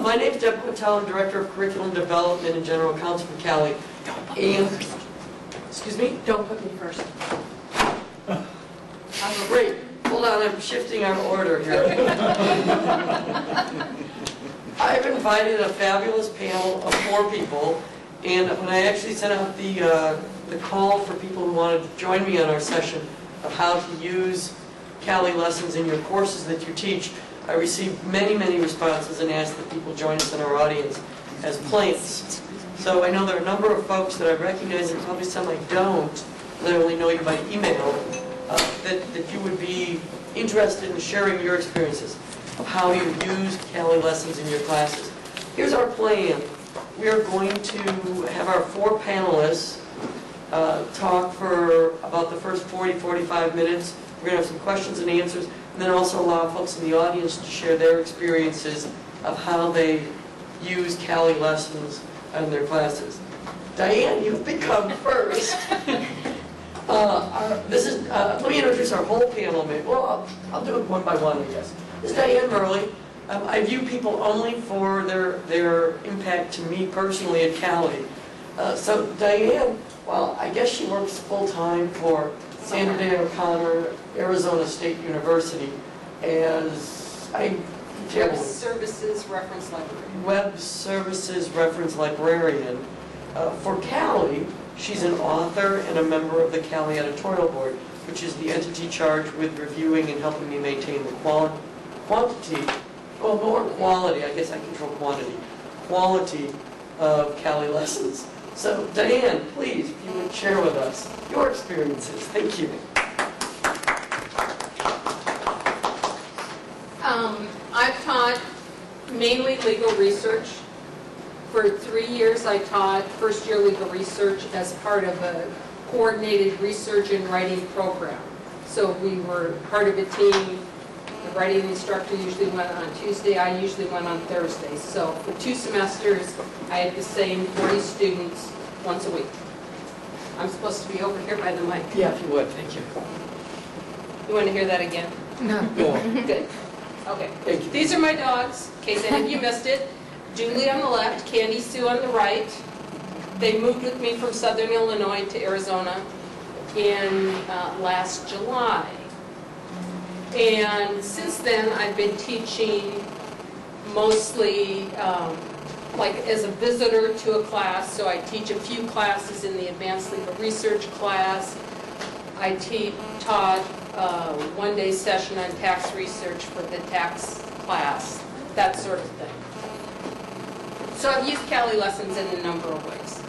My name is Deb Quentel. I'm Director of Curriculum Development and General Counsel for CALI. And, excuse me? Don't put me first. Great. Hold on, I'm shifting our order here. I've invited a fabulous panel of 4 people, and when I actually sent out the call for people who wanted to join me on our session of how to use CALI lessons in your courses that you teach, I received many, many responses and asked that people join us in our audience as plants. So I know there are a number of folks that I recognize, and probably some I don't, that only know you by email, that you would be interested in sharing your experiences of how you use CALI lessons in your classes. Here's our plan. We are going to have our 4 panelists talk for about the first 40-45 minutes. We're going to have some questions and answers, and then also allow folks in the audience to share their experiences of how they use CALI lessons in their classes. Diane, you've become first. Let me introduce our whole panel. Well, I'll do it one by one, I guess. This is Diane Murley. I view people only for their impact to me personally at CALI. So Diane, well, I guess she works full-time for Sandra O'Connor, Arizona State University, as Web Services Reference Librarian. Web Services Reference Librarian. For CALI, she's an author and a member of the CALI Editorial Board, which is the entity charged with reviewing and helping me maintain the quality I guess I control quality of CALI lessons. So Diane, please, if you would share with us your experiences. Thank you. I've taught mainly legal research. For 3 years I taught first-year legal research as part of a coordinated research and writing program. So we were part of a team. The writing instructor usually went on Tuesday. I usually went on Thursday. So for 2 semesters, I had the same 40 students once a week. I'm supposed to be over here by the mic. Yeah, if you would. Thank you. You want to hear that again? No. Go on. Good. Okay. Thank you. These are my dogs, in case any of you missed it. Julie on the left, Candy Sue on the right. They moved with me from Southern Illinois to Arizona in last July. And since then, I've been teaching mostly like as a visitor to a class. So I teach a few classes in the advanced legal research class. I taught a one-day session on tax research for the tax class, that sort of thing. So I've used CALI lessons in a number of ways.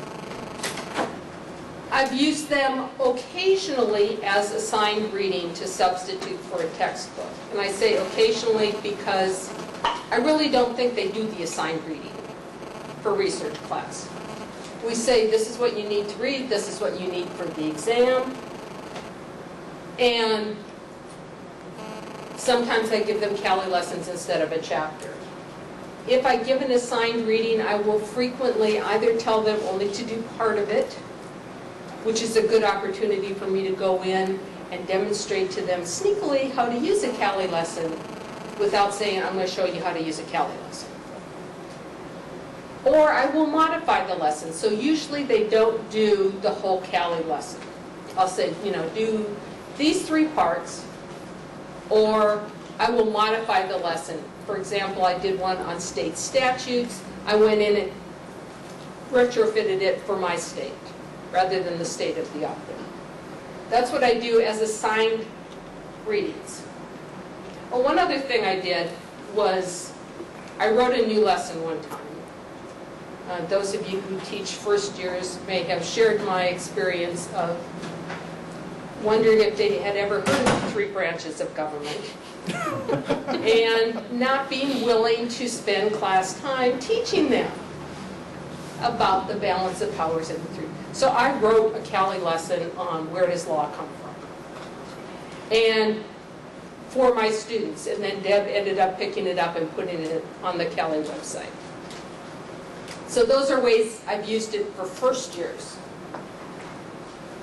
I've used them occasionally as assigned reading to substitute for a textbook. And I say occasionally because I really don't think they do the assigned reading for research class. We say this is what you need to read, this is what you need for the exam. And sometimes I give them CALI lessons instead of a chapter. If I give an assigned reading, I will frequently either tell them only to do part of it, which is a good opportunity for me to go in and demonstrate to them sneakily how to use a CALI lesson without saying, I'm going to show you how to use a CALI lesson. Or I will modify the lesson. So usually they don't do the whole CALI lesson. I'll say, do these 3 parts, or I will modify the lesson. For example, I did one on state statutes. I went in and retrofitted it for my state, rather than the state of the author. That's what I do as assigned readings. Well, one other thing I did was I wrote a new lesson one time. Those of you who teach first years may have shared my experience of wondering if they had ever heard of the 3 branches of government and not being willing to spend class time teaching them about the balance of powers in the 3. So I wrote a CALI lesson on where does law come from, and for my students, and then Deb ended up picking it up and putting it on the CALI website. So those are ways I've used it for first years.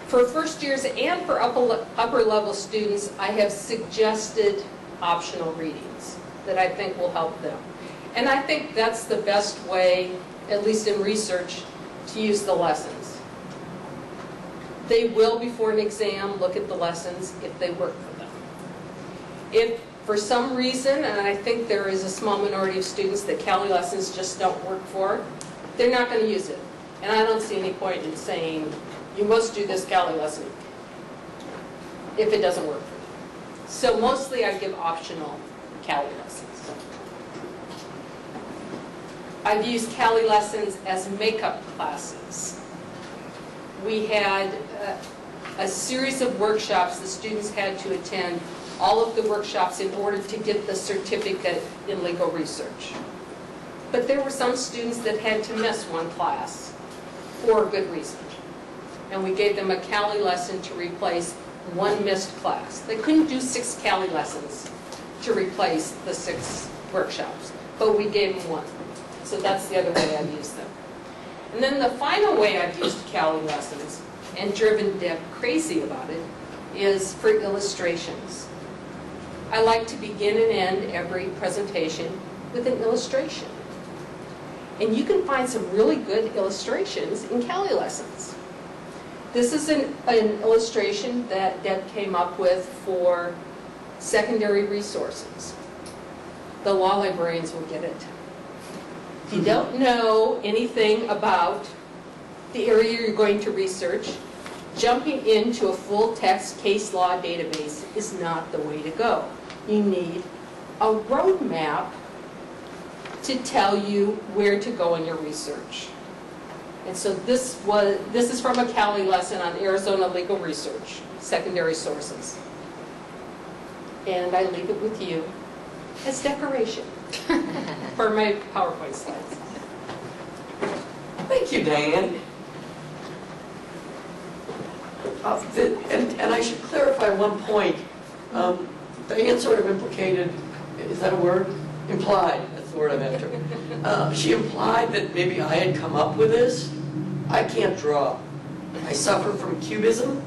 For first years and for upper level students, I have suggested optional readings that I think will help them. And I think that's the best way, at least in research, to use the lessons. They will, before an exam, look at the lessons if they work for them. If for some reason, and I think there is a small minority of students that CALI lessons just don't work for, they're not going to use it. And I don't see any point in saying, you must do this CALI lesson if it doesn't work for you. So mostly I give optional CALI lessons. I've used CALI lessons as makeup classes. We had a series of workshops the students had to attend, all of the workshops in order to get the certificate in legal research. But there were some students that had to miss one class for a good reason. And we gave them a CALI lesson to replace one missed class. They couldn't do 6 CALI lessons to replace the 6 workshops, but we gave them one. So that's the other way I've used them. And then the final way I've used CALI lessons, and driven Deb crazy about it, is for illustrations. I like to begin and end every presentation with an illustration. And you can find some really good illustrations in CALI lessons. This is an illustration that Deb came up with for secondary resources. The law librarians will get it. If you don't know anything about the area you're going to research, jumping into a full-text case law database is not the way to go. You need a roadmap to tell you where to go in your research. And so this is from a CALI lesson on Arizona legal research, secondary sources. And I leave it with you as decoration for my PowerPoint slides. Thank you, Diane. And I should clarify one point. Diane sort of implicated, is that a word? Implied, that's the word I'm after. She implied that maybe I had come up with this. I can't draw. I suffer from cubism.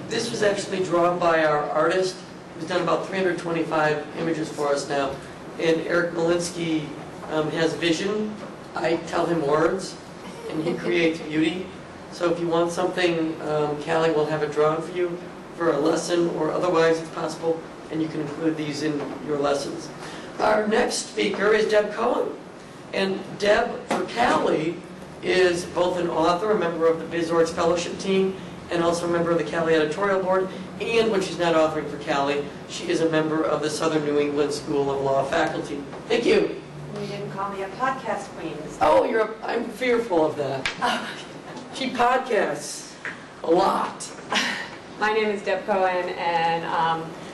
This was actually drawn by our artist, who's done about 325 images for us now. And Eric Malinsky has vision. I tell him words, and he creates beauty. So if you want something, CALI will have it drawn for you for a lesson, or otherwise it's possible, and you can include these in your lessons. Our next speaker is Deb Cohen. And Deb, for CALI, is both an author, a member of the BizOrgs Fellowship team, and also a member of the CALI editorial board. And when she's not authoring for CALI, she is a member of the Southern New England School of Law faculty. Thank you. You didn't call me a podcast queen. Oh, I'm fearful of that. She podcasts a lot. My name is Deb Cohen, and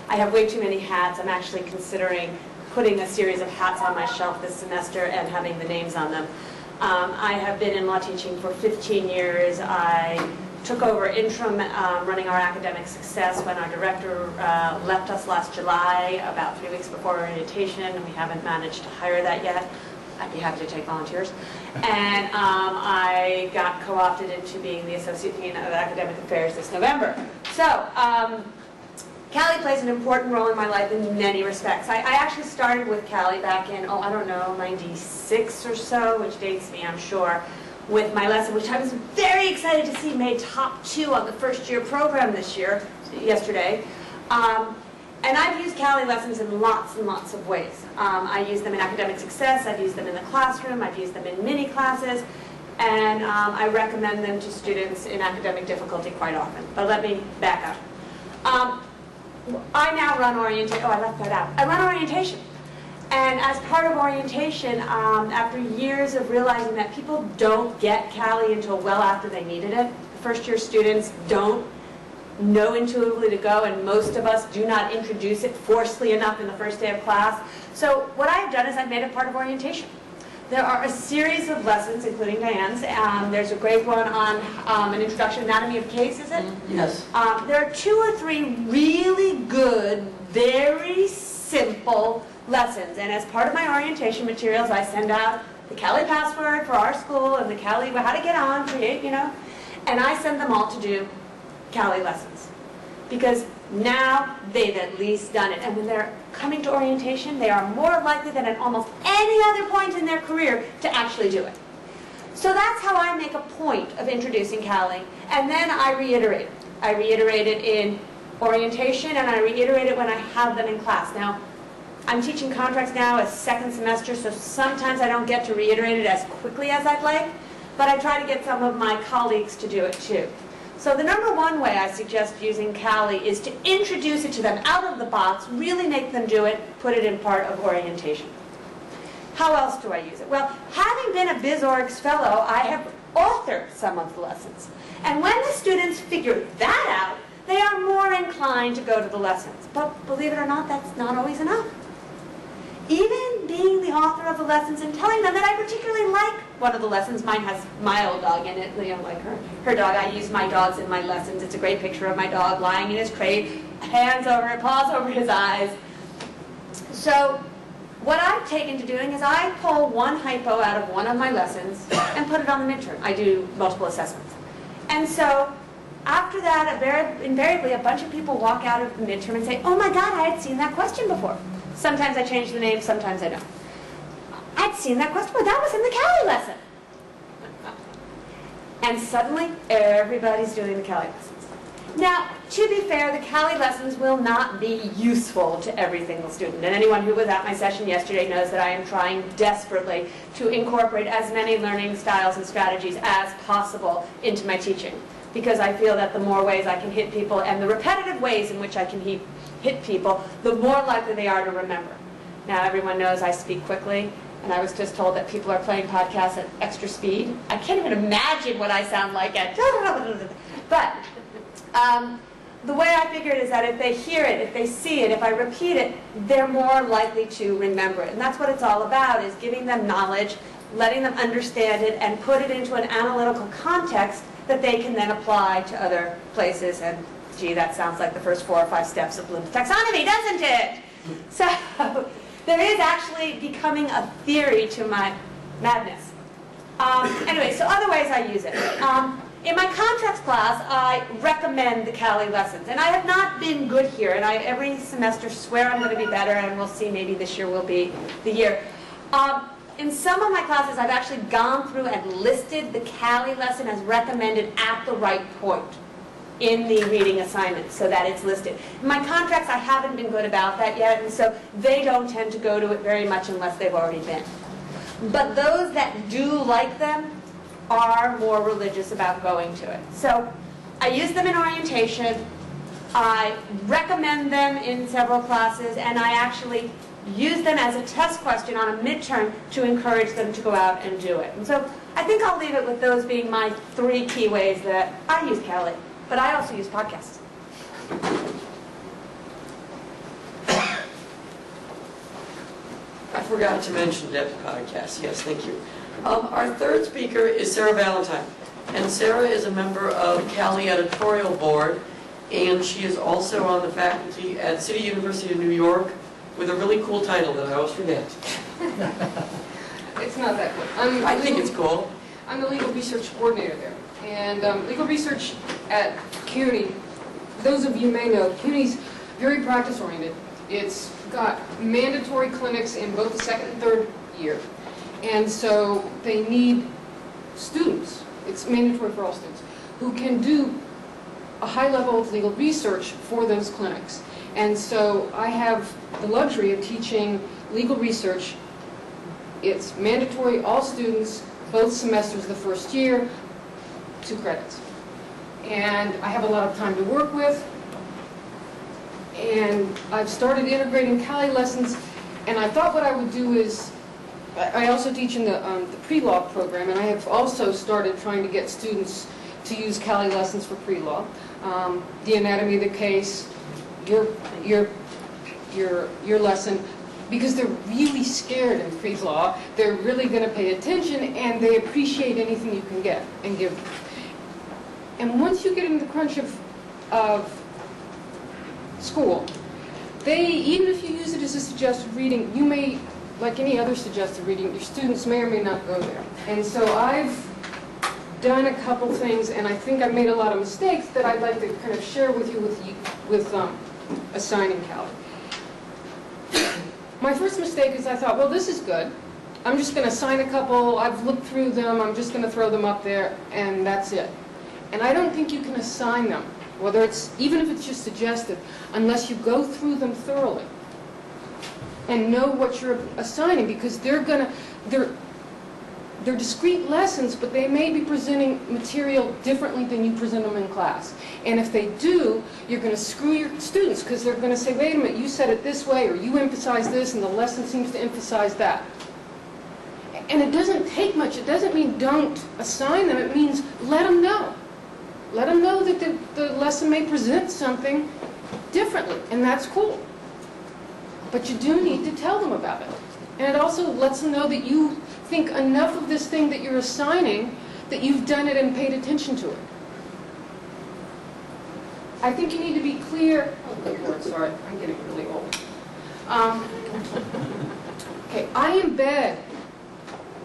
I have way too many hats. I'm actually considering putting a series of hats on my shelf this semester and having the names on them. I have been in law teaching for 15 years. I took over interim running our academic success when our director left us last July, about 3 weeks before orientation, and we haven't managed to hire that yet. I'd be happy to take volunteers. And I got co-opted into being the Associate Dean of Academic Affairs this November. So, CALI plays an important role in my life in many respects. I actually started with CALI back in, 96 or so, which dates me, I'm sure, with my lesson, which I was very excited to see made top 2 on the first-year program yesterday. And I've used CALI lessons in lots and lots of ways. I use them in academic success, I've used them in the classroom, I've used them in mini classes, and I recommend them to students in academic difficulty quite often. But let me back up. I now run orientation. Oh, I left that out. I run orientation. And as part of orientation, after years of realizing that people don't get CALI until well after they needed it, first-year students don't know intuitively to go, and most of us do not introduce it forcefully enough in the first day of class. So what I've done is I've made it part of orientation. There are a series of lessons, including Diane's. There's a great one on an introduction to anatomy of case, is it? Yes. There are 2 or 3 really good, very simple lessons. And as part of my orientation materials, I send out the CALI password for our school and the CALI, how to get on, create, and I send them all to do CALI lessons. Because now they've at least done it. And when they're coming to orientation, they are more likely than at almost any other point in their career to actually do it. So that's how I make a point of introducing CALI, and then I reiterate it. I reiterate it in orientation, and I reiterate it when I have them in class. Now, I'm teaching contracts now as second semester, so sometimes I don't get to reiterate it as quickly as I'd like, but I try to get some of my colleagues to do it too. So the number one way I suggest using CALI is to introduce it to them out of the box, really make them do it, put it in part of orientation. How else do I use it? Well, having been a BizOrgs fellow, I have authored some of the lessons. And when the students figure that out, they are more inclined to go to the lessons. But believe it or not, that's not always enough. Even being the author of the lessons and telling them that I particularly like one of the lessons, mine has my old dog in it, like her dog. I use my dogs in my lessons. It's a great picture of my dog lying in his crate, hands over it, paws over his eyes. So what I've taken to doing is I pull one hypo out of one of my lessons and put it on the midterm. I do multiple assessments. And so after that, invariably a bunch of people walk out of the midterm and say, oh my God, I had seen that question before. Sometimes I change the name, sometimes I don't. I'd seen that question, but that was in the CALI lesson. And suddenly, everybody's doing the CALI lessons. Now, to be fair, the CALI lessons will not be useful to every single student. And anyone who was at my session yesterday knows that I am trying desperately to incorporate as many learning styles and strategies as possible into my teaching. Because I feel that the more ways I can hit people and the repetitive ways in which I can hit people, the more likely they are to remember. Now, everyone knows I speak quickly, and I was just told that people are playing podcasts at extra speed. I can't even imagine what I sound like at... But the way I figure it is that if they hear it, if they see it, if I repeat it, they're more likely to remember it. And that's what it's all about, is giving them knowledge, letting them understand it, and put it into an analytical context that they can then apply to other places. And gee, that sounds like the first 4 or 5 steps of Bloom's taxonomy, doesn't it? So there is actually becoming a theory to my madness. Anyway, so other ways I use it. In my contracts class, I recommend the CALI lessons. And I have not been good here, and I every semester swear I'm going to be better, and we'll see, maybe this year will be the year. In some of my classes, I've actually gone through and listed the CALI lesson as recommended at the right point in the reading assignment, so that it's listed. In my contracts, I haven't been good about that yet, and so they don't tend to go to it very much unless they've already been. But those that do like them are more religious about going to it. So I use them in orientation, I recommend them in several classes, and I actually use them as a test question on a midterm to encourage them to go out and do it. And so I think I'll leave it with those being my 3 key ways that I use CALI, but I also use podcasts. I forgot to mention Deb's podcast. Yes, thank you. Our third speaker is Sarah Valentine. And Sarah is a member of CALI editorial board, and she is also on the faculty at City University of New York with a really cool title that I always forget. It's not that cool. I think it's cool. I'm the legal research coordinator there. And legal research at CUNY, those of you may know, CUNY's very practice-oriented. It's got mandatory clinics in both the 2nd and 3rd year. And so they need students, it's mandatory for all students, who can do a high level of legal research for those clinics. And so I have the luxury of teaching legal research. It's mandatory, all students, both semesters of the 1st year, 2 credits. And I have a lot of time to work with. And I've started integrating CALI lessons, and I thought what I would do is, I also teach in the pre-law program, and I have also started trying to get students to use CALI lessons for pre-law. The anatomy of the case, your lesson, because they're really scared in pre-law, they're really going to pay attention, and they appreciate anything you can get and give them. And once you get into the crunch of school, even if you use it as a suggested reading, you may, like any other suggested reading, your students may or may not go there. And so I've done a couple things, and I think I've made a lot of mistakes that I'd like to kind of share with you with assigning CALI. My first mistake is I thought, well, this is good. I'm just going to assign a couple, I've looked through them, I'm just going to throw them up there, and that's it. And I don't think you can assign them, whether it's, even if it's just suggested, unless you go through them thoroughly and know what you're assigning, because they're discrete lessons, but they may be presenting material differently than you present them in class. And if they do, you're going to screw your students, because they're going to say, wait a minute, you said it this way, or you emphasize this, and the lesson seems to emphasize that. And it doesn't take much. It doesn't mean don't assign them. It means let them know. Let them know that the lesson may present something differently, and that's cool. But you do need to tell them about it. And it also lets them know that you think enough of this thing that you're assigning that you've done it and paid attention to it. I think you need to be clear. Oh, good Lord, sorry, I'm getting really old. Okay, I embed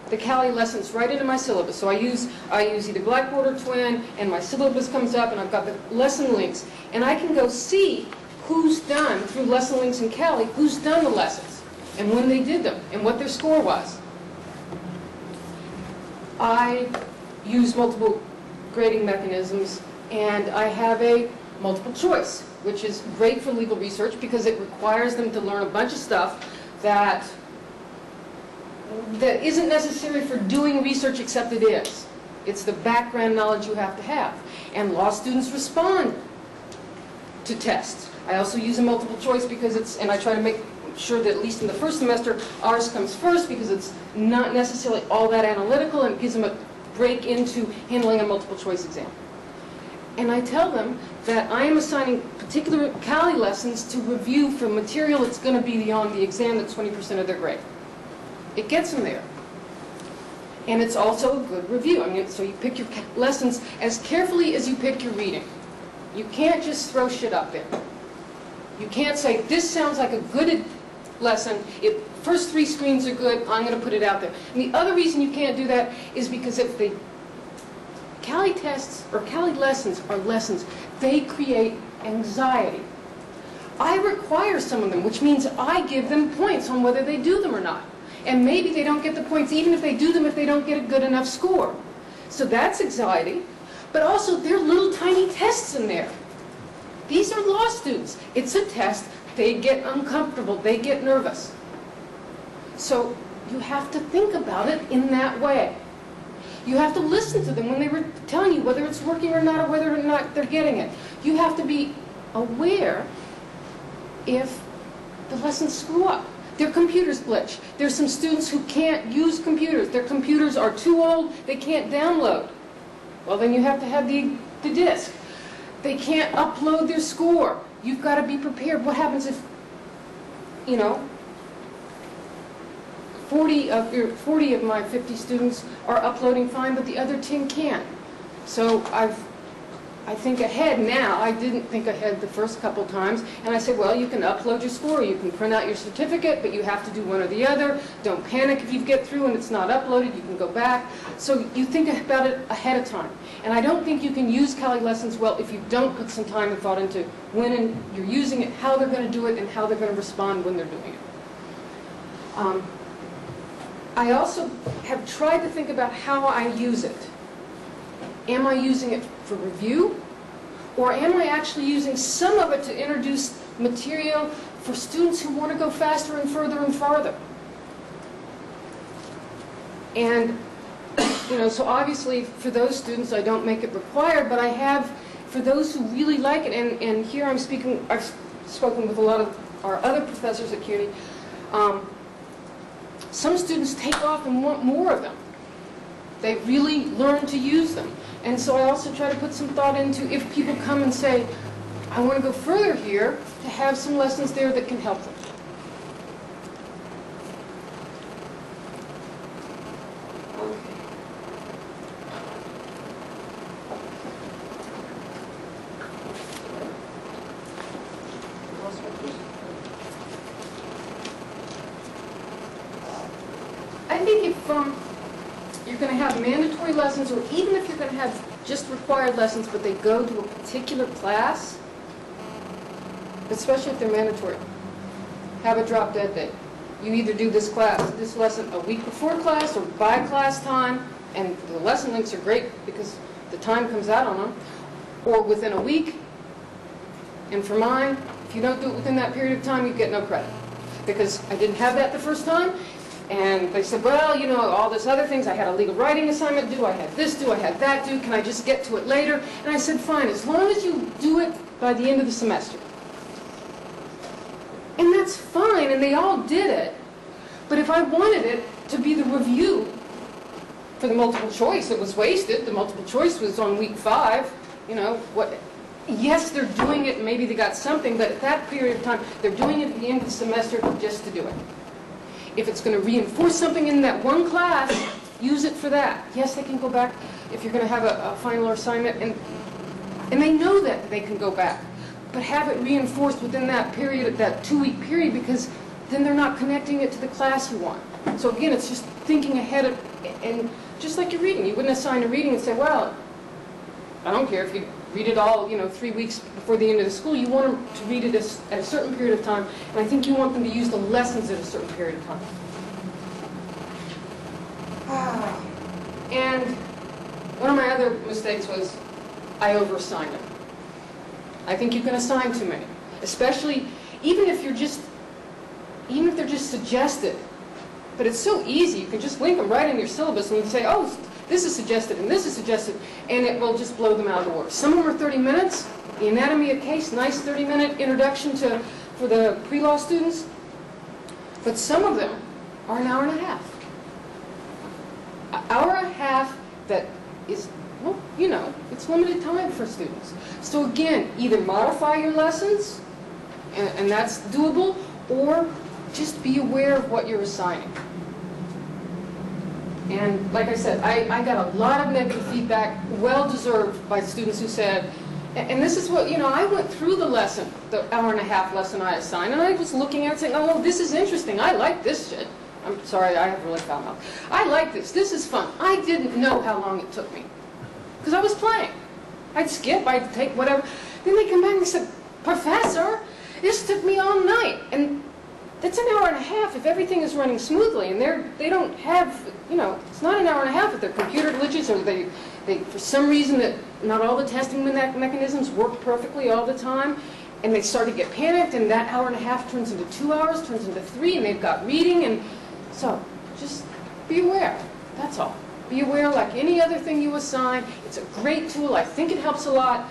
the CALI lessons right into my syllabus. So I use either Blackboard or Twin, and my syllabus comes up, and I've got the lesson links. And I can go see who's done, through lesson links in CALI, who's done the lessons, and when they did them, and what their score was. I use multiple grading mechanisms, and I have a multiple choice, which is great for legal research because it requires them to learn a bunch of stuff that isn't necessary for doing research, except it is. It's the background knowledge you have to have. And law students respond to tests. I also use a multiple choice because it's, and I try to make sure that at least in the first semester, ours comes first because it's not necessarily all that analytical, and it gives them a break into handling a multiple choice exam. And I tell them that I am assigning particular CALI lessons to review for material that's going to be beyond the exam that's 20% of their grade. It gets them there. And it's also a good review. I mean, so you pick your lessons as carefully as you pick your reading. You can't just throw shit up there. You can't say, this sounds like a good lesson. First 3 screens are good, I'm going to put it out there. And the other reason you can't do that is because if the CALI tests or CALI lessons are lessons, they create anxiety. I require some of them, which means I give them points on whether they do them or not. And maybe they don't get the points, even if they do them, if they don't get a good enough score. So that's anxiety. But also, there are little tiny tests in there. These are law students. It's a test. They get uncomfortable. They get nervous. So you have to think about it in that way. You have to listen to them when they were telling you whether it's working or not, or whether or not they're getting it. You have to be aware if the lessons screw up. Their computers glitch. There's some students who can't use computers. Their computers are too old. They can't download. Well, then you have to have the disk. They can't upload their score. You've got to be prepared. What happens if, 40 of my 50 students are uploading fine, but the other 10 can't? So I think ahead now. I didn't think ahead the first couple times. And I said, well, you can upload your score. You can print out your certificate, but you have to do one or the other. Don't panic if you get through and it's not uploaded. You can go back. So you think about it ahead of time. And I don't think you can use CALI lessons well if you don't put some time and thought into when you're using it, how they're going to do it, and how they're going to respond when they're doing it. I also have tried to think about how I use it. Am I using it for review? Or am I actually using some of it to introduce material for students who want to go faster and further and farther? And, so obviously for those students I don't make it required, but I have, for those who really like it, and here I've spoken with a lot of our other professors at CUNY, some students take off and want more of them. They really learn to use them. And so I also try to put some thought into, if people come and say, I want to go further here, to have some lessons there that can help them. Okay. I think if you're going to have mandatory lessons, or even if you're going to have just required lessons, but they go to a particular class, especially if they're mandatory, have a drop-dead date. you either do this lesson a week before class or by class time, and the lesson links are great because the time comes out on them, or within a week. And for mine, if you don't do it within that period of time, you get no credit. Because I didn't have that the first time, and they said, well, you know, all this other things, I had a legal writing assignment due, I had this due, I had that due, can I just get to it later? And I said, fine, as long as you do it by the end of the semester. And that's fine, and they all did it. But if I wanted it to be the review for the multiple choice, it was wasted. The multiple choice was on week 5. You know, what? Yes, they're doing it, maybe they got something, but at that period of time, they're doing it at the end of the semester just to do it. If it's going to reinforce something in that one class, use it for that. Yes, they can go back if you're going to have a final assignment, and they know that they can go back. But have it reinforced within that period, that 2-week period, because then they're not connecting it to the class you want. So again, it's just thinking ahead of, and just like you're reading, you wouldn't assign a reading and say, well, I don't care if you read it all, you know, 3 weeks before the end of the school. You want them to read it at a certain period of time, and I think you want them to use the lessons at a certain period of time. And one of my other mistakes was I over-assigned them. I think you can assign too many, especially even if they're just suggested. But it's so easy. You can just link them right in your syllabus and say, oh, this is suggested and this is suggested, and it will just blow them out of the water. Some of them are 30 minutes. The anatomy of case, nice 30-minute introduction for the pre-law students. But some of them are an hour and a half. An hour and a half that is, well, you know, it's limited time for students. So again, either modify your lessons, and that's doable, or just be aware of what you're assigning. And like I said, I got a lot of negative feedback, well-deserved, by students who said, and this is what, you know, I went through the lesson, the hour and a half lesson I assigned, and I was looking at it saying, oh, this is interesting, I like this shit. I'm sorry, I have really foul mouth. I like this is fun. I didn't know how long it took me, because I was playing. I'd skip, I'd take whatever. Then they come back and they said, Professor, this took me all night. And that's an hour and a half if everything is running smoothly, and they don't have, you know, it's not an hour and a half if their computer glitches, or they for some reason that not all the testing mechanisms work perfectly all the time, and they start to get panicked, and that hour and a half turns into 2 hours, turns into 3, and they've got reading, and so just be aware, that's all. Be aware like any other thing you assign. It's a great tool, I think it helps a lot,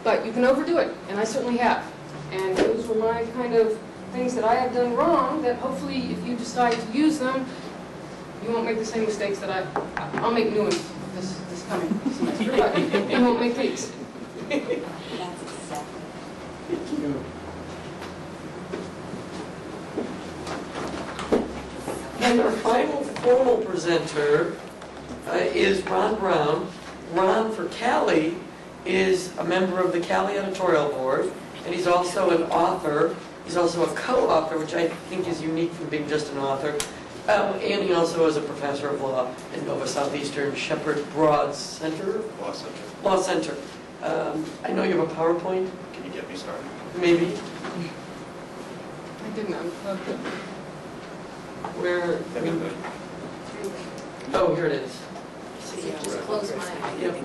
but you can overdo it, and I certainly have. And those were my kind of things that I have done wrong, that hopefully if you decide to use them, you won't make the same mistakes that I'll make new ones this coming semester, but you won't make these. That's exactly. Thank you. And our final formal presenter is Ron Brown. Ron, for CALI, is a member of the CALI editorial board, and he's also an author. He's also a co-author, which I think is unique from being just an author. And he also is a professor of law at Nova Southeastern Shepard Broad Center. Law Center. Law Center. I know you have a PowerPoint. Can you get me started? Maybe. I didn't unplug it. Where? Good. Oh, here it is. See, just close my eyes. Yep.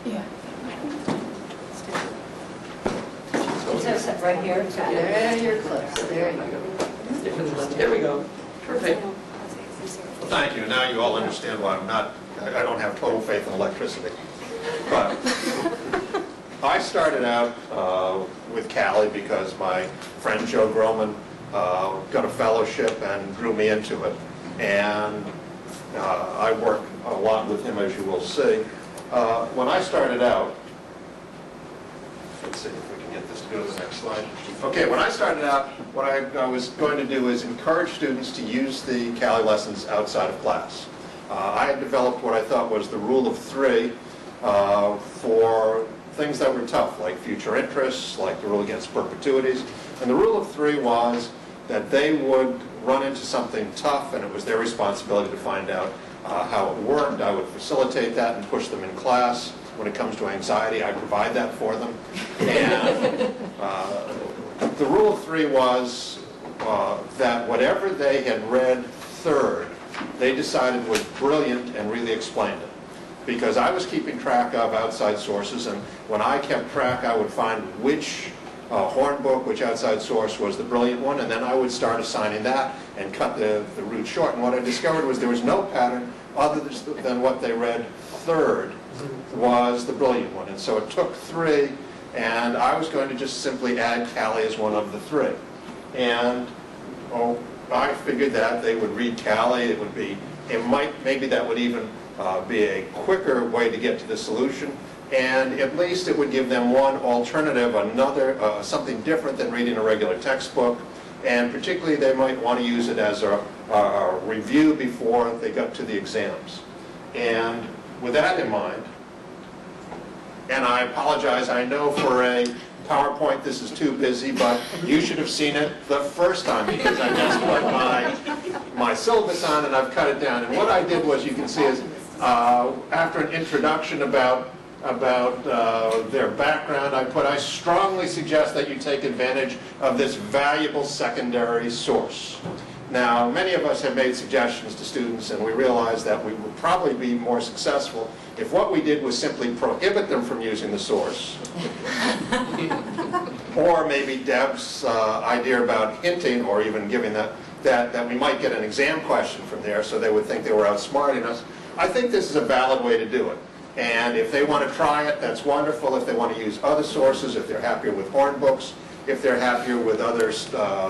Yeah. So set right here. There, you're close. There you go. Different lens. There we go. Perfect. Well, thank you. Now you all understand why I don't have total faith in electricity. But I started out with CALI because my friend Joe Groman got a fellowship and drew me into it. And I work a lot with him, as you will see. When I started out, let's see if we can get this to go to the next slide. Okay, when I started out, what I was going to do is encourage students to use the CALI lessons outside of class. I had developed what I thought was the rule of 3 for things that were tough, like future interests, like the rule against perpetuities. And the rule of 3 was that they would run into something tough, and it was their responsibility to find out how it worked. I would facilitate that and push them in class. When it comes to anxiety, I provide that for them. And the rule of three was that whatever they had read third, they decided was brilliant and really explained it. Because I was keeping track of outside sources, and when I kept track, I would find which horn book, which outside source was the brilliant one, and then I would start assigning that and cut the route short. And what I discovered was there was no pattern other than what they read third was the brilliant one. And so it took three, and I was going to just simply add CALI as one of the three. And I figured that they would read CALI. Maybe that would even be a quicker way to get to the solution. And at least it would give them one alternative, something different than reading a regular textbook. And particularly they might want to use it as a review before they got to the exams. And with that in mind, and I apologize, I know for a PowerPoint this is too busy, but you should have seen it the first time because I just put my syllabus on and I've cut it down. And what I did was, you can see, is after an introduction about their background, I strongly suggest that you take advantage of this valuable secondary source. Now, many of us have made suggestions to students, and we realize that we would probably be more successful if what we did was simply prohibit them from using the source. Or maybe Deb's idea about hinting, or even giving that we might get an exam question from there, so they would think they were outsmarting us. I think this is a valid way to do it. And if they want to try it, that's wonderful. If they want to use other sources, if they're happier with horn books, if they're happier with other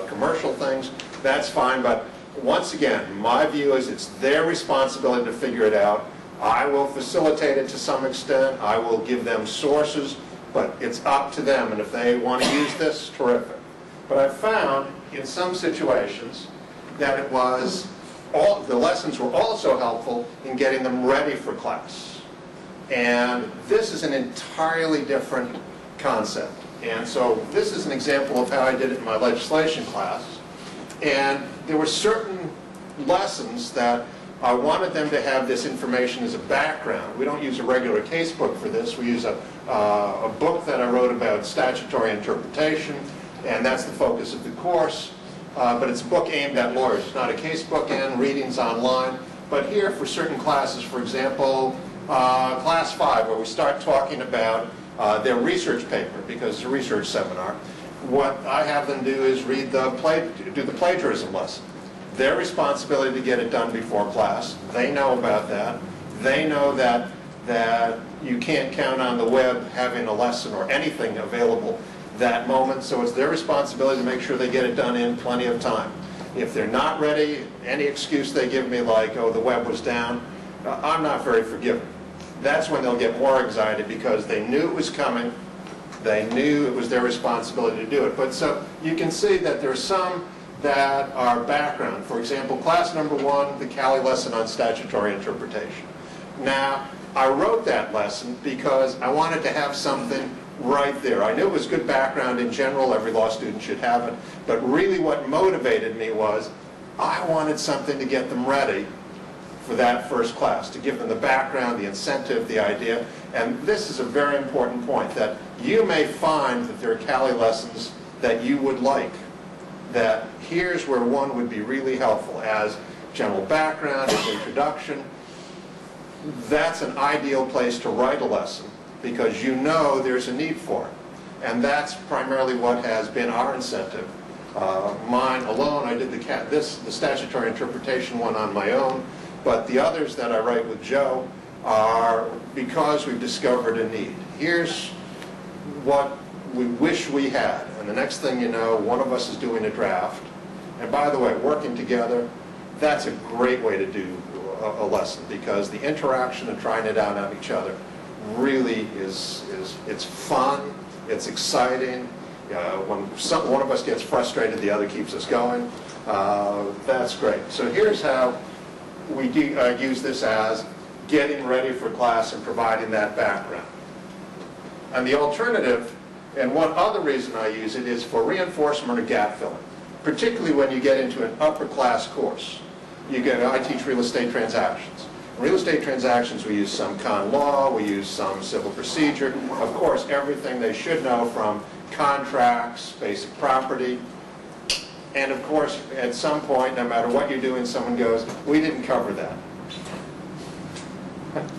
commercial things, that's fine. But once again, my view is it's their responsibility to figure it out. I will facilitate it to some extent. I will give them sources, but it's up to them. And if they want to use this, terrific. But I found in some situations that the lessons were also helpful in getting them ready for class. And this is an entirely different concept. And so this is an example of how I did it in my legislation class. And there were certain lessons that I wanted them to have this information as a background. We don't use a regular case book for this. We use a book that I wrote about statutory interpretation, and that's the focus of the course. But it's a book aimed at lawyers. It's not a case book, and readings online. But here, for certain classes, for example, Class 5, where we start talking about their research paper, because it's a research seminar, what I have them do is do the plagiarism lesson. Their responsibility to get it done before class. They know about that. They know that you can't count on the web having a lesson or anything available that moment, so it's their responsibility to make sure they get it done in plenty of time. If they're not ready, any excuse they give me, like, oh, the web was down, I'm not very forgiving. That's when they'll get more excited, because they knew it was coming. They knew it was their responsibility to do it. But so you can see that there's some that are background. For example, class number 1, the CALI lesson on statutory interpretation. Now, I wrote that lesson because I wanted to have something right there. I knew it was good background in general. Every law student should have it. But really what motivated me was I wanted something to get them ready for that first class, to give them the background, the incentive, the idea. And this is a very important point, that you may find that there are CALI lessons that you would like, that here's where one would be really helpful as general background, as introduction. That's an ideal place to write a lesson, because you know there's a need for it. And that's primarily what has been our incentive. Mine alone, I did the statutory interpretation one on my own, but the others that I write with Joe are because we've discovered a need. Here's what we wish we had, and the next thing you know, one of us is doing a draft. And by the way, working together, that's a great way to do a lesson, because the interaction and trying it out on each other really it's fun, it's exciting. When one of us gets frustrated, the other keeps us going. That's great. So here's how we use this as getting ready for class and providing that background. And the alternative, and one other reason I use it, is for reinforcement or gap filling, particularly when you get into an upper class course. I teach real estate transactions. In real estate transactions, we use some con law, we use some civil procedure. Of course, everything they should know from contracts, basic property. And of course, at some point, no matter what you're doing, someone goes, we didn't cover that.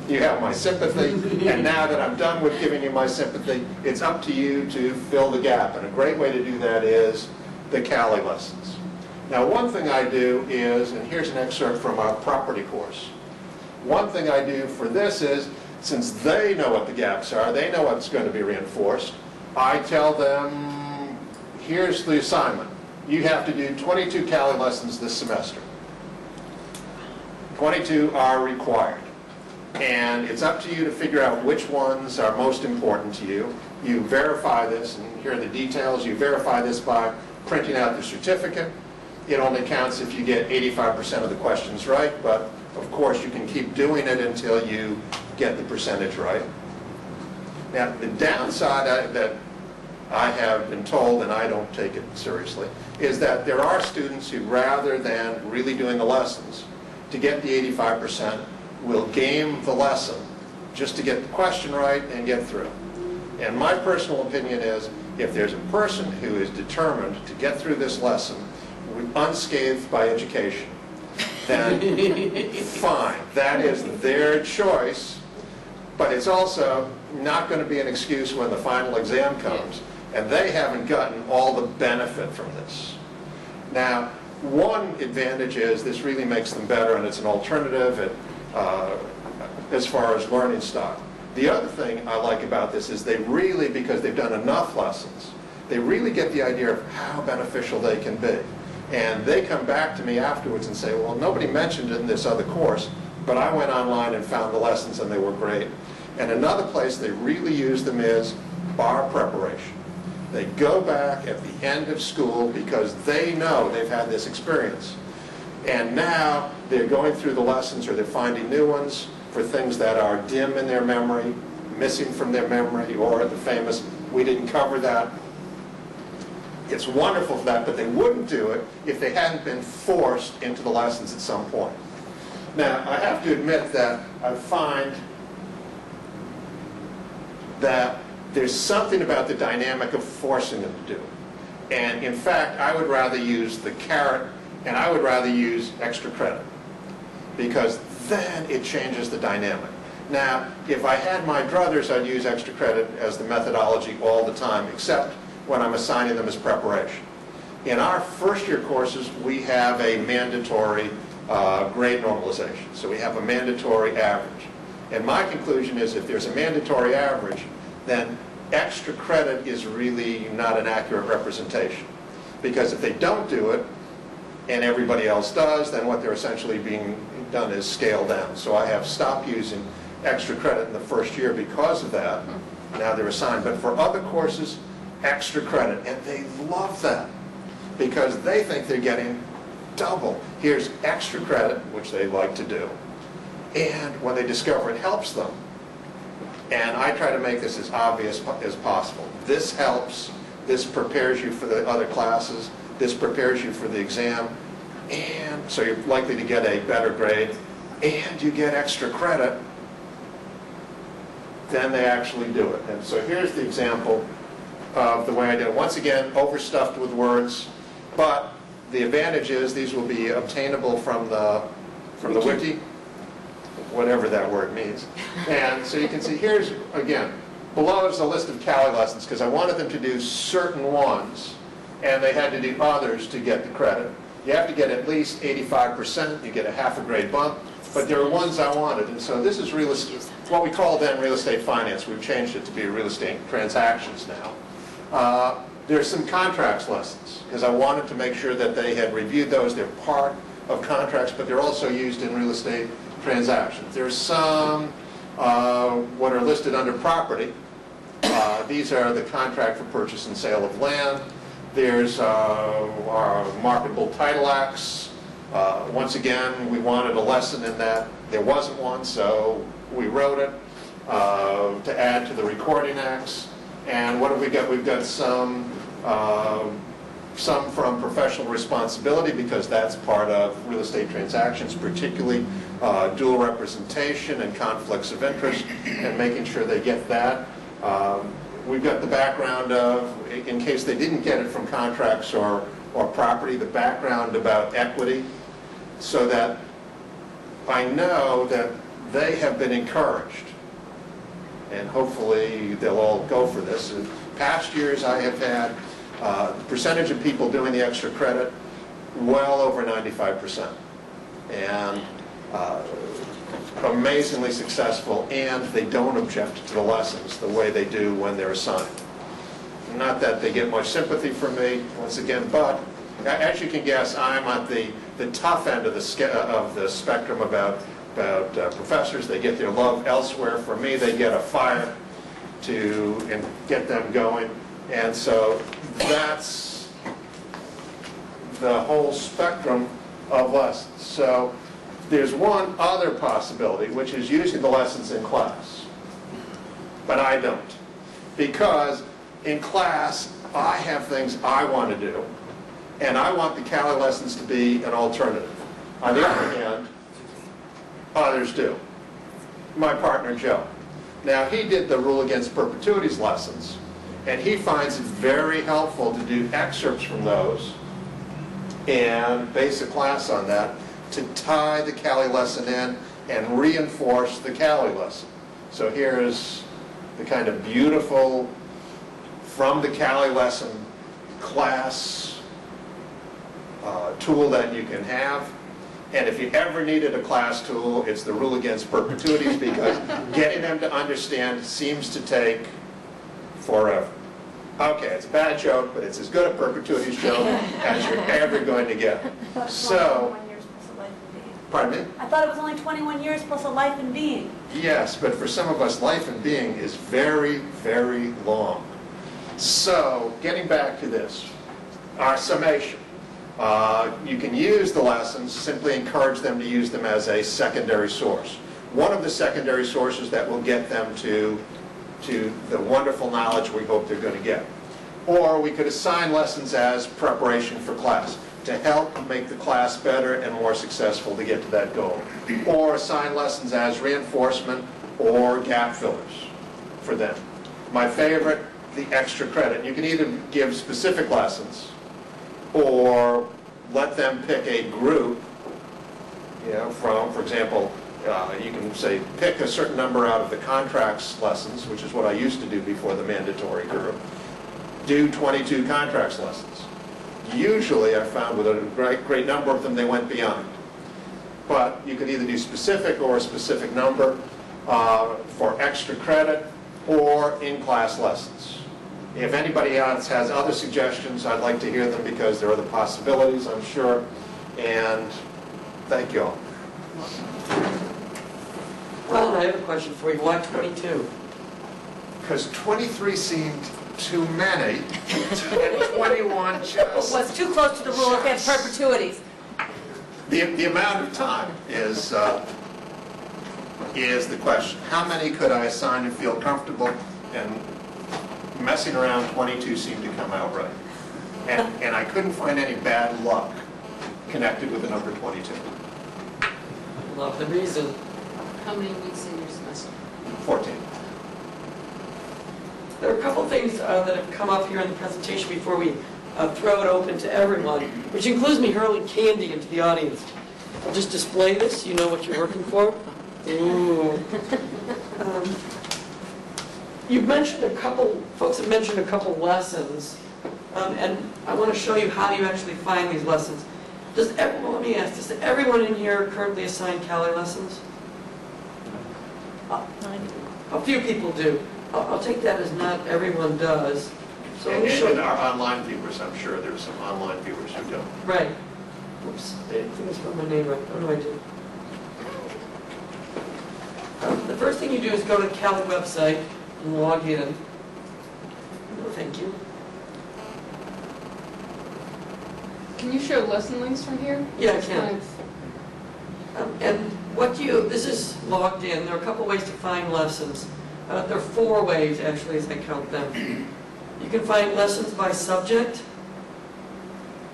You have my sympathy, and now that I'm done with giving you my sympathy, it's up to you to fill the gap. And a great way to do that is the CALI lessons. Now, one thing I do is, and here's an excerpt from our property course. One thing I do for this is, since they know what the gaps are, they know what's going to be reinforced, I tell them, here's the assignment. You have to do 22 CALI lessons this semester. 22 are required. And it's up to you to figure out which ones are most important to you. You verify this, and here are the details. You verify this by printing out the certificate. It only counts if you get 85% of the questions right, but of course you can keep doing it until you get the percentage right. Now, the downside that I have been told, and I don't take it seriously, is that there are students who, rather than really doing the lessons, to get the 85%, will game the lesson just to get the question right and get through. And my personal opinion is, if there's a person who is determined to get through this lesson unscathed by education, then fine, that is their choice, but it's also not going to be an excuse when the final exam comes and they haven't gotten all the benefit from this. Now, one advantage is this really makes them better, and it's an alternative as far as learning style. The other thing I like about this is they really, because they've done enough lessons, they really get the idea of how beneficial they can be. And they come back to me afterwards and say, well, nobody mentioned it in this other course, but I went online and found the lessons and they were great. And another place they really use them is bar preparation. They go back at the end of school because they know they've had this experience. And now they're going through the lessons, or they're finding new ones for things that are dim in their memory, missing from their memory, or the famous, we didn't cover that. It's wonderful for that, but they wouldn't do it if they hadn't been forced into the lessons at some point. Now, I have to admit that I find that there's something about the dynamic of forcing them to do it. And in fact, I would rather use the carrot, and I would rather use extra credit, because then it changes the dynamic. Now, if I had my druthers, I'd use extra credit as the methodology all the time, except when I'm assigning them as preparation. In our first year courses, we have a mandatory grade normalization. So we have a mandatory average. And my conclusion is, if there's a mandatory average, then extra credit is really not an accurate representation. Because if they don't do it, and everybody else does, then what they're essentially being done is scaled down. So I have stopped using extra credit in the first year because of that. Now they're assigned. But for other courses, extra credit. And they love that because they think they're getting double. Here's extra credit, which they like to do. And when they discover it helps them, and I try to make this as obvious as possible. This helps. This prepares you for the other classes. This prepares you for the exam. And so you're likely to get a better grade. And you get extra credit. Then they actually do it. And so here's the example of the way I did it. Once again, overstuffed with words. But the advantage is these will be obtainable from the wiki, whatever that word means. And so you can see here's, again, below is a list of CALI lessons because I wanted them to do certain ones and they had to do others to get the credit. You have to get at least 85%, you get a half a grade bump, but there are ones I wanted. And so this is real estate, what we call then real estate finance. We've changed it to be real estate transactions now. There's some contracts lessons because I wanted to make sure that they had reviewed those. They're part of contracts, but they're also used in real estate transactions. There's some what are listed under property. These are the contract for purchase and sale of land. There's our marketable title acts. Once again, we wanted a lesson in that. There wasn't one, so we wrote it to add to the recording acts. And what have we got? We've got some from professional responsibility because that's part of real estate transactions, particularly dual representation and conflicts of interest, and making sure they get that. we've got the background of, in case they didn't get it from contracts or property, the background about equity, so that I know that they have been encouraged. And hopefully they'll all go for this. In past years I have had the percentage of people doing the extra credit well over 95%. And amazingly successful, and they don't object to the lessons the way they do when they're assigned. Not that they get much sympathy from me, once again, but as you can guess, I'm at the tough end of the spectrum about professors. They get their love elsewhere. For me, they get a fire and get them going. And so that's the whole spectrum of lessons. So there's one other possibility, which is using the lessons in class. But I don't. Because in class, I have things I want to do, and I want the CALI lessons to be an alternative. On the other hand, others do. My partner, Joe. Now, he did the rule against perpetuities lessons, and he finds it very helpful to do excerpts from those and base a class on that to tie the CALI lesson in and reinforce the CALI lesson. So here's the kind of beautiful, from the CALI lesson class tool that you can have. And if you ever needed a class tool, it's the rule against perpetuities, because getting them to understand seems to take forever. Okay, it's a bad joke, but it's as good a perpetuities joke as you're ever going to get. So, pardon me? I thought it was only 21 years plus a life in being. Yes, but for some of us, life in being is very, very long. So, getting back to this, our summation. You can use the lessons, simply encourage them to use them as a secondary source. One of the secondary sources that will get them to the wonderful knowledge we hope they're going to get. Or we could assign lessons as preparation for class, to help make the class better and more successful to get to that goal. Or assign lessons as reinforcement or gap fillers for them. My favorite, the extra credit. You can either give specific lessons or let them pick a group, from, for example, you can say, pick a certain number out of the contracts lessons, which is what I used to do before the mandatory group. Do 22 contracts lessons. Usually, I found with a great number of them, they went beyond. But you could either do specific or a specific number for extra credit or in-class lessons. If anybody else has other suggestions, I'd like to hear them, because there are other possibilities, I'm sure. And thank you all. Well, I have a question for you. Why 22? Because 23 seemed too many, and 21 just... Was too close to the rule against perpetuities. The amount of time is the question. How many could I assign and feel comfortable? And messing around, 22 seemed to come out right. And I couldn't find any bad luck connected with the number 22. Love the reason. How many weeks in your semester? 14. There are a couple things that have come up here in the presentation before we throw it open to everyone, which includes me hurling candy into the audience. I'll just display this. You know what you're working for. Ooh. You've mentioned folks have mentioned a couple lessons, and I want to show you how you actually find these lessons. Let me ask, does everyone in here currently assign CALI lessons? A few people do. I'll take that as not everyone does. So let me show And you. our online viewers, I'm sure there's some online viewers who don't. Right. Oops, I didn't think I spelled my name right. What do I do? The first thing you do is go to the CALI website and log in. No, thank you. Can you show lesson links from here? Yeah, I It's can. kind of- And this is logged in. There are a couple ways to find lessons. There are 4 ways, actually, as I count them. You can find lessons by subject,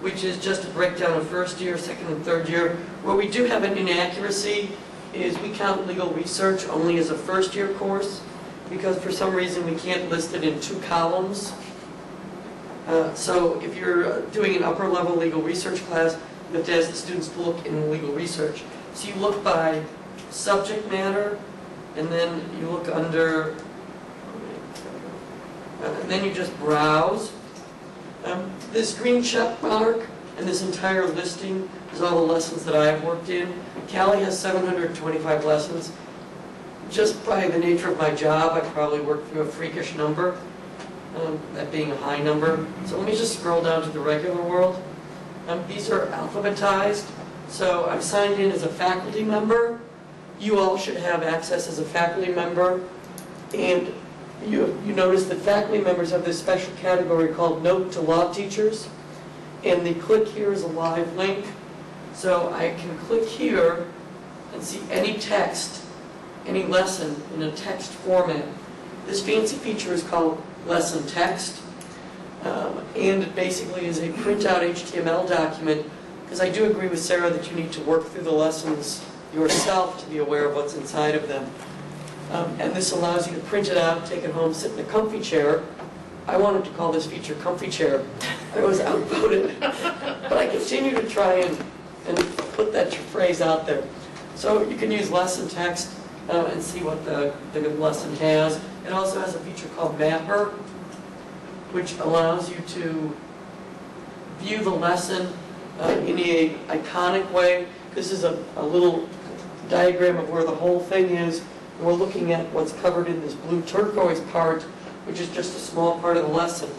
which is just a breakdown of first year, second, and third year. Where we do have an inaccuracy is we count legal research only as a first-year course, because for some reason we can't list it in 2 columns. So if you're doing an upper level legal research class, you have to ask the students to look in legal research. So you look by subject matter, and then you look under, and then you just browse. This green check mark and this entire listing is all the lessons that I have worked in. CALI has 725 lessons. Just by the nature of my job, I probably work through a freakish number, that being a high number. So let me just scroll down to the regular world. These are alphabetized. So I'm signed in as a faculty member. You all should have access as a faculty member. And you notice that faculty members have this special category called Note to Law Teachers. And the click here is a live link. So I can click here and see any text, any lesson in a text format. This fancy feature is called lesson text. And it basically is a printout HTML document, because I do agree with Sarah that you need to work through the lessons yourself to be aware of what's inside of them. And this allows you to print it out, take it home, sit in a comfy chair. I wanted to call this feature Comfy Chair. I was outvoted. But I continue to try and put that phrase out there. So you can use lesson text and see what the lesson has. It also has a feature called Mapper, which allows you to view the lesson in a iconic way. This is a little diagram of where the whole thing is. We're looking at what's covered in this blue turquoise part, which is just a small part of the lesson.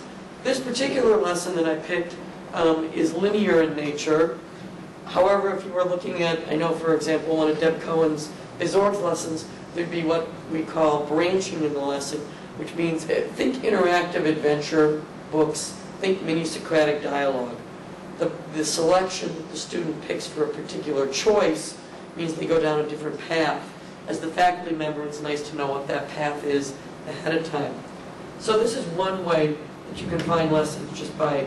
This particular lesson that I picked is linear in nature. However, if you were looking at, I know for example, one of Deb Cohen's Bizorg's lessons, there'd be what we call branching in the lesson, which means think interactive adventure books, think mini-Socratic dialogue. The selection that the student picks for a particular choice means they go down a different path. As the faculty member, it's nice to know what that path is ahead of time. So this is one way that you can find lessons, just by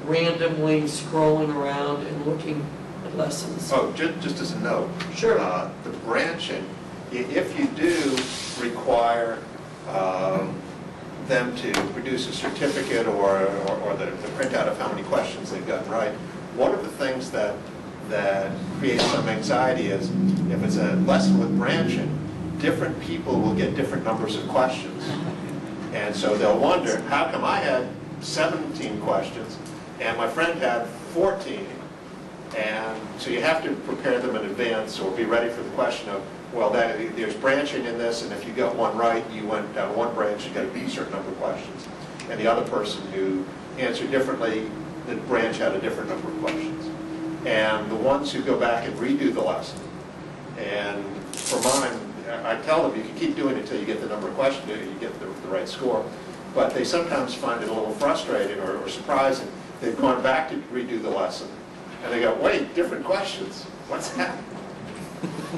randomly scrolling around and looking at lessons. Oh, just as a note. Sure. The branching, if you do require them to produce a certificate or the printout of how many questions they've gotten right, one of the things that creates some anxiety is if it's a lesson with branching, different people will get different numbers of questions. And so they'll wonder, how come I had 17 questions and my friend had 14? And so you have to prepare them in advance or be ready for the question of, well, there's branching in this, and if you got one right, you went down one branch, you got a certain number of questions. And the other person who answered differently, the branch had a different number of questions. And the ones who go back and redo the lesson, and for mine, I tell them you can keep doing it until you get the number of questions, you get the right score. But they sometimes find it a little frustrating or surprising. They've gone back to redo the lesson, and they go, wait, different questions. What's happening?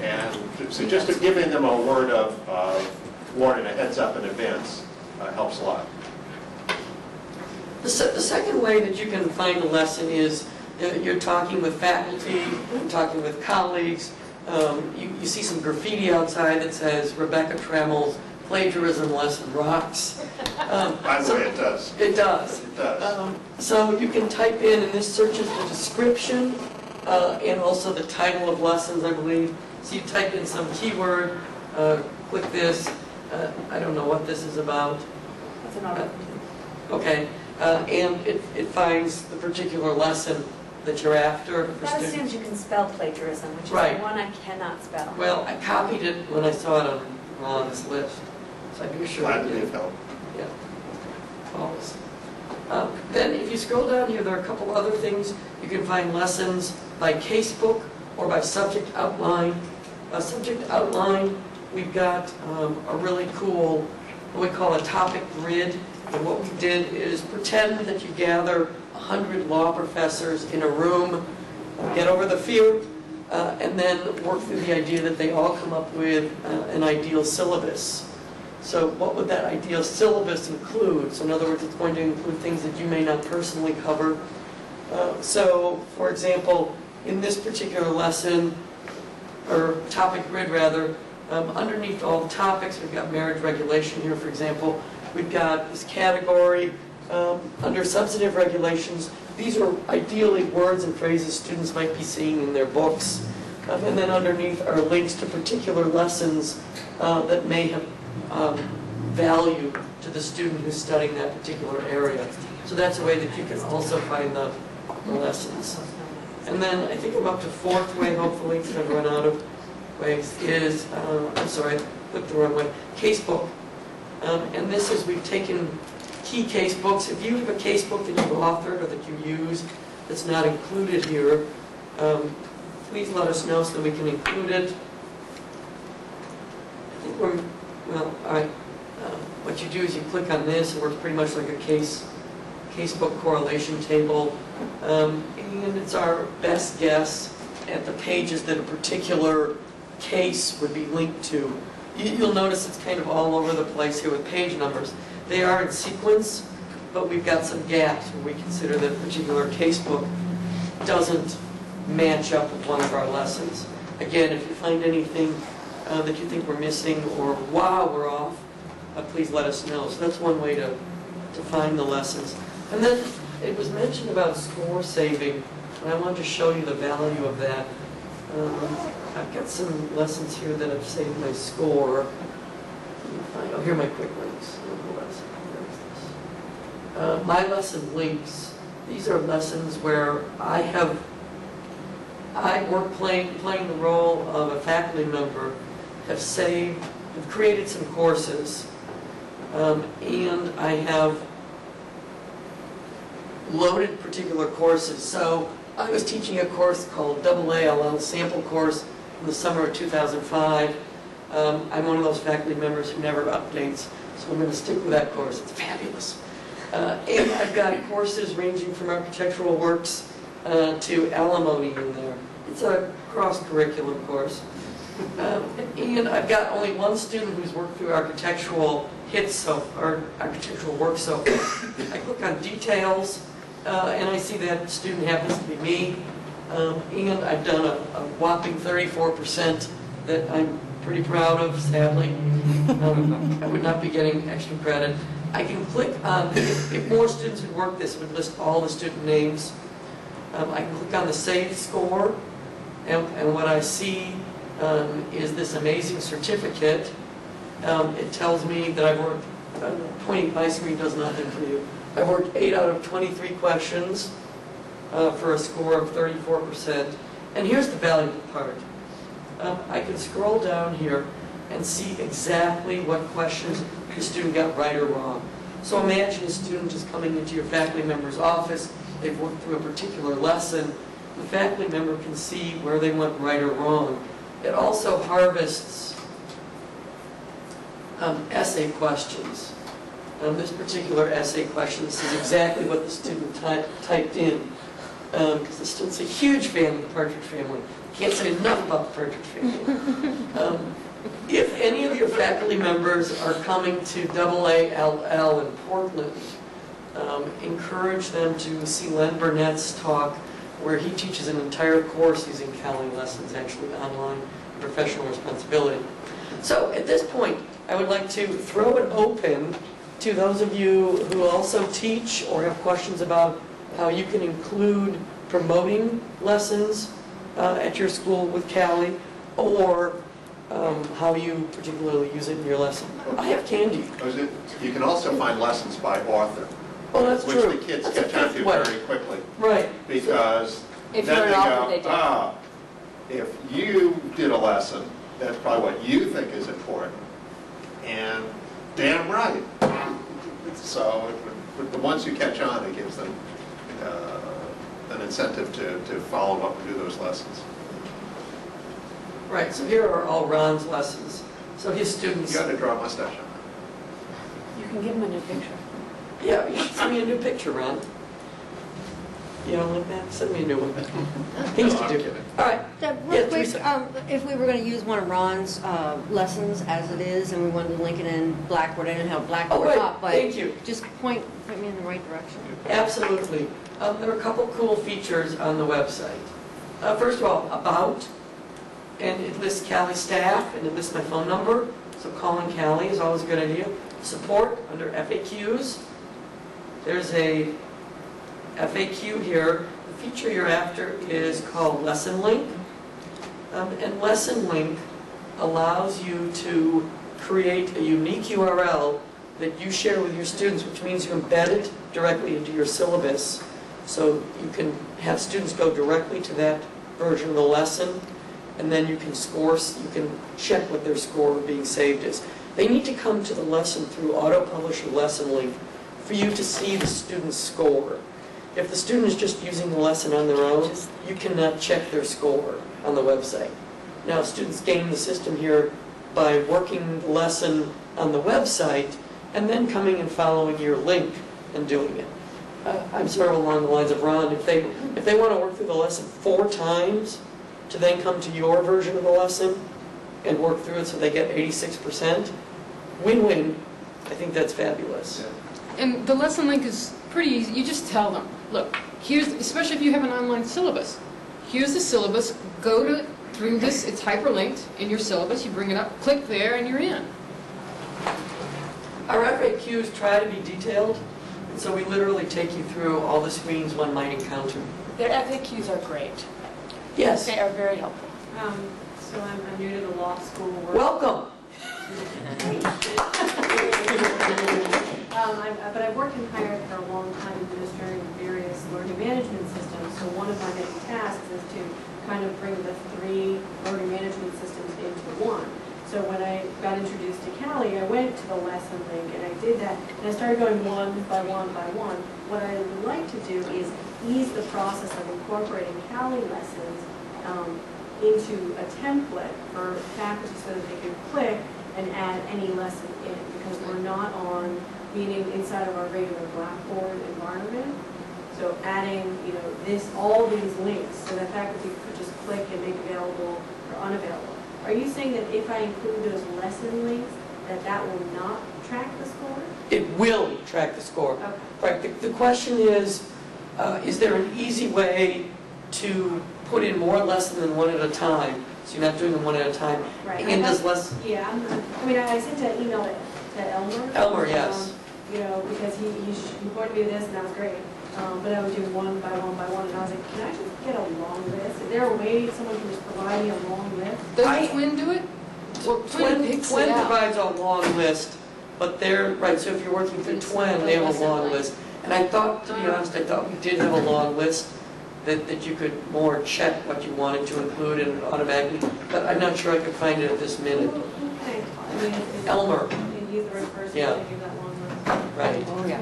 And so just giving them a word of warning, a heads up in advance, helps a lot. The second way that you can find a lesson is you're talking with faculty, you're talking with colleagues. You see some graffiti outside that says Rebecca Trammell's plagiarism lesson rocks. By the way, it does. It does. It does. So you can type in, and this searches the description and also the title of lessons, I believe. So you type in some keyword, click this. I don't know what this is about. That's another. Okay, and it finds the particular lesson that you're after for That students. assumes you can spell plagiarism, which is Right. the one I cannot spell. Well, I copied it when I saw it on this list, so I'd be sure I Glad to be did. of help. Yeah, always. Then if you scroll down here, there are a couple other things. You can find lessons by casebook or by subject outline. Subject outline, we've got a really cool, what we call a topic grid. And what we did is pretend that you gather 100 law professors in a room, get over the fear, and then work through the idea that they all come up with an ideal syllabus. So what would that ideal syllabus include? So in other words, it's going to include things that you may not personally cover. So, for example, in this particular lesson, or topic grid rather, Underneath all the topics, we've got marriage regulation here, for example. We've got this category under substantive regulations. These are ideally words and phrases students might be seeing in their books. And then underneath are links to particular lessons that may have value to the student who's studying that particular area. So that's a way that you can also find the lessons. And then I think I'm up to fourth way, hopefully, because I've run out of ways, is, I'm sorry, I clicked the wrong way, casebook. And this is, we've taken key casebooks. If you have a casebook that you've authored or that you use that's not included here, please let us know so that we can include it. I think we're, well, all right. What you do is you click on this. It works pretty much like a casebook correlation table. And it's our best guess at the pages that a particular case would be linked to. You'll notice it's kind of all over the place here with page numbers. They are in sequence, but we've got some gaps where we consider that a particular casebook doesn't match up with one of our lessons. Again, if you find anything that you think we're missing or wow, we're off, please let us know. So that's one way to find the lessons. And then it was mentioned about score saving, and I wanted to show you the value of that. I've got some lessons here that have saved my score. Oh, here are my quick links. My lesson links. These are lessons where I work playing the role of a faculty member, have created some courses, and I have loaded particular courses. So I was teaching a course called AALL Sample Course in the summer of 2005. I'm one of those faculty members who never updates, so I'm going to stick with that course. It's fabulous. And I've got courses ranging from architectural works to alimony in there. It's a cross-curriculum course. And I've got only one student who's worked through architectural architectural work so far. I click on details, and I see that student happens to be me. And I've done a whopping 34% that I'm pretty proud of, sadly. I would not be getting extra credit. I can click on, if more students had worked this, it would list all the student names. I can click on the saved score, and what I see is this amazing certificate. It tells me that I've worked, pointing my screen does nothing for you. I've worked 8 out of 23 questions for a score of 34%. And here's the valuable part. I can scroll down here and see exactly what questions the student got right or wrong. So imagine a student is coming into your faculty member's office, they've worked through a particular lesson, the faculty member can see where they went right or wrong. It also harvests essay questions. This particular essay question, this is exactly what the student typed in, because the student's a huge fan of the Partridge Family. Can't say enough about the Partridge Family. If any of your faculty members are coming to AALL in Portland, encourage them to see Len Burnett's talk where he teaches an entire course using CALI lessons, actually online, professional responsibility. So at this point, I would like to throw it open to those of you who also teach or have questions about how you can include promoting lessons at your school with CALI, or how you particularly use it in your lesson. I have candy. You can also find lessons by author. Oh, that's true. Which the kids catch on to very quickly. Right. Because If then you're they an author, they go, do. if you did a lesson, that's probably what you think is important. And damn right. So with the ones who catch on, it gives them an incentive to follow up and do those lessons. Right, so here are all Ron's lessons. So his students... You got to draw a mustache on You can give them a new picture. Yeah, you should send me a new picture, Ron. You don't like that? Send me a new one. Things No, to I'm do. kidding. All right. Deb, Yeah, real quick, Teresa. if we were going to use one of Ron's lessons as it is, and we wanted to link it in Blackboard, I didn't have Blackboard right. up, but Thank you. just point me in the right direction. Absolutely. There are a couple cool features on the website. First of all, About. and it lists CALI staff, and it lists my phone number, so calling CALI is always a good idea. Support under FAQs. There's a FAQ here. The feature you're after is called Lesson Link. And Lesson Link allows you to create a unique URL that you share with your students, which means you embed it directly into your syllabus. So you can have students go directly to that version of the lesson, and then you can check what their score being saved is. They need to come to the lesson through auto-publish or Lesson Link for you to see the student's score. If the student is just using the lesson on their own, you cannot check their score on the website. Now, students game the system here by working the lesson on the website and then coming and following your link and doing it. I'm sort of along the lines of Ron. If they want to work through the lesson 4 times to then come to your version of the lesson and work through it so they get 86%, win-win. I think that's fabulous. And the lesson link is pretty easy. You just tell them, look, here's, especially if you have an online syllabus, here's the syllabus, go through this, it's hyperlinked in your syllabus, you bring it up, click there, and you're in. Our FAQs try to be detailed, and so we literally take you through all the screens one might encounter. Their FAQs are great. Yes. They are very helpful. So I'm new to the law school work. Welcome. But I've worked in higher ed for a long time administering various learning management systems. So one of my many tasks is to kind of bring the 3 learning management systems into one. So when I got introduced to CALI, I went to the lesson link and I did that. And I started going one by one by one. What I would like to do is ease the process of incorporating CALI lessons into a template for faculty so that they can click and add any lesson in, because we're not on, meaning inside of our regular Blackboard environment. So adding, all these links so that faculty could just click and make available or unavailable. Are you saying that if I include those lesson links, that will not track the score? It will track the score. Okay. Right. The question is there an easy way to put in more lesson than one at a time? So you're not doing them one at a time. Right. And does less? Yeah, I sent an email to Elmer. Elmer, yes. Because he pointed me to this and that was great. But I was doing one by one by one, and I was like, can I just get a long list? Is there a way someone can just provide me a long list? Doesn't Twin do it? Well, Twin picks Twin it out. provides a long list, but they're, right, so if you're working through It's Twin, not they have lesson a long length. list. And I thought, to be honest, I thought we did have a long list that you could more check what you wanted to include and automatically, but I'm not sure I could find it at this minute. Who can I call? Elmer. He's the right person Yeah. to give that long list. Right. Oh, yeah.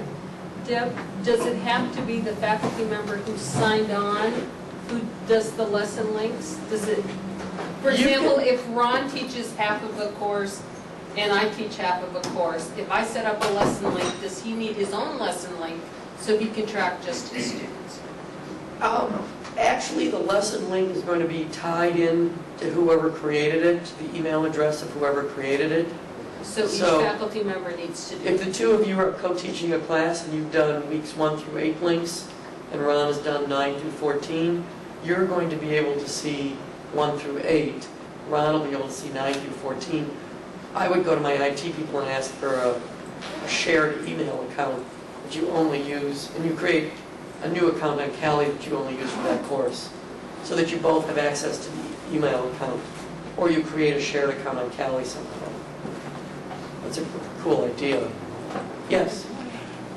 Deb, does it have to be the faculty member who signed on who does the lesson links? Does it, for You example, can- if Ron teaches half of a course and I teach half of a course, if I set up a lesson link, does he need his own lesson link so he can track just his students? Actually, the lesson link is going to be tied in to whoever created it, to the email address of whoever created it. So each So- faculty member needs to do. If the 2 of you are co-teaching a class and you've done weeks 1 through 8 links, and Ron has done 9 through 14, you're going to be able to see 1 through 8. Ron will be able to see 9 through 14. I would go to my IT people and ask for a shared email account that you only use, and you create a new account on CALI that you only use for that course, so that you both have access to the email account, or you create a shared account on CALI somehow. That's a cool idea. Yes?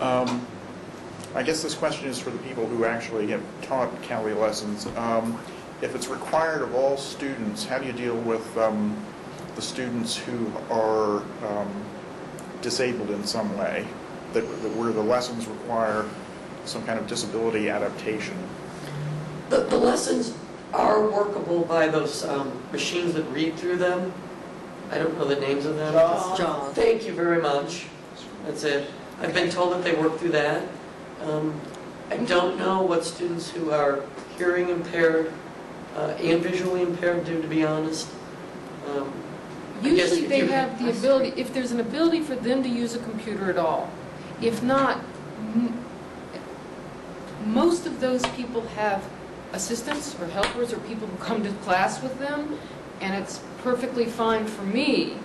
I guess this question is for the people who actually have taught CALI lessons. If it's required of all students, how do you deal with the students who are disabled in some way, where the lessons require some kind of disability adaptation? The lessons are workable by those machines that read through them. I don't know the names of them. Jaws. Thank you very much. That's it. I've been told that they work through that. I don't know what students who are hearing impaired and visually impaired do, to be honest. I guess Usually if they you- have the ability, if there's an ability for them to use a computer at all. If not, most of those people have assistants or helpers or people who come to class with them, And it's perfectly fine for me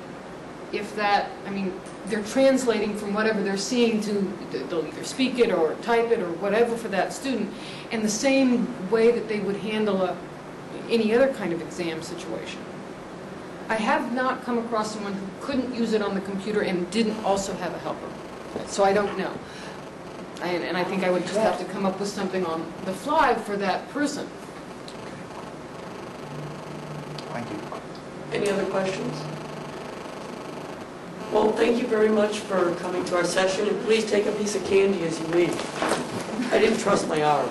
if that, I mean, they're translating from whatever they're seeing to, they'll either speak it or type it or whatever for that student, in the same way that they would handle any other kind of exam situation. I have not come across someone who couldn't use it on the computer and didn't also have a helper. So I don't know. And I think I would just have to come up with something on the fly for that person. Thank you. Any other questions? Well, thank you very much for coming to our session, and please take a piece of candy as you leave. I didn't trust my arm.